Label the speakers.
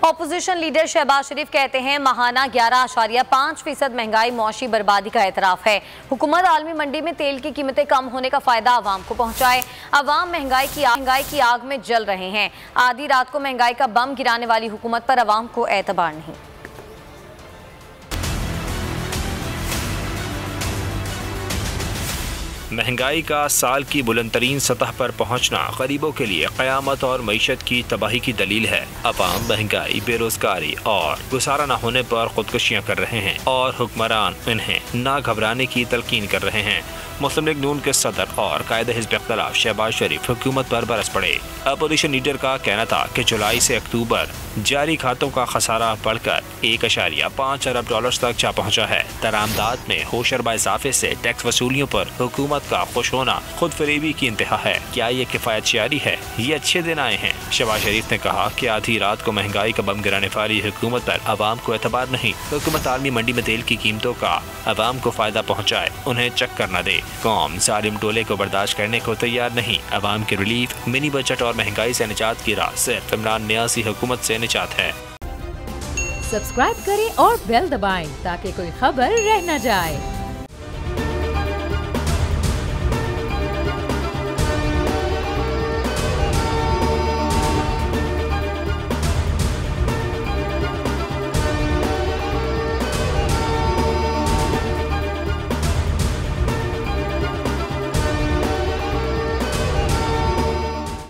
Speaker 1: Opposition leader Shahbaz शरीफ कहते हैं महाना 11.5% महंगाई मौशी बर्बादी का एतराफ है। हुकूमत आलमी मंडी में तेल की कीमतें कम होने का फायदा आवाम को पहुंचाए। आवाम महंगाई की आग में जल रहे हैं। आधी रात को महंगाई का बम गिराने वाली हुकूमत पर आवाम को एतबार नहीं।
Speaker 2: महंगाई का साल की बुलंदतरीन सतह पर पहुंचना गरीबों के लिए क़यामत और मईशत की तबाही की दलील है। अवाम महंगाई, बेरोजगारी और गुजारा न होने पर खुदकुशियां कर रहे हैं और हुक्मरान इन्हें ना घबराने की तलकीन कर रहे हैं। मुस्लिम लीग नून के सदर और कायद हिज़्ब इख्तिलाफ शहबाज शरीफ हुकूमत पर बरस पड़े। अपोजिशन लीडर का कहना था कि जुलाई से अक्टूबर जारी खातों का खसारा बढ़कर 1.5 अरब डॉलर तक जा पहुंचा है। दरामदाद में होशरबा इजाफे से टैक्स वसूलियों पर हुकूमत का खुश होना खुद फरेबी की इंतहा है। क्या ये किफायत जारी है? ये अच्छे दिन आए हैं। शहबाज शरीफ ने कहा कि आधी रात को महंगाई का बम गिराने वाली हुकूमत पर आवाम को एतबार नहीं। हुकूमत आलमी मंडी में तेल की कीमतों का आवाम को फायदा पहुँचाए, उन्हें चक्कर न दे। कौम जालिम टोले को बर्दाश्त करने को तैयार नहीं। आवाम की रिलीफ, मिनी बजट और महंगाई से निजात की राह सिर्फ इमरान नियाज़ी हुकूमत से निजात है।
Speaker 3: सब्सक्राइब करें और बेल दबाएं ताकि कोई खबर रह न जाए।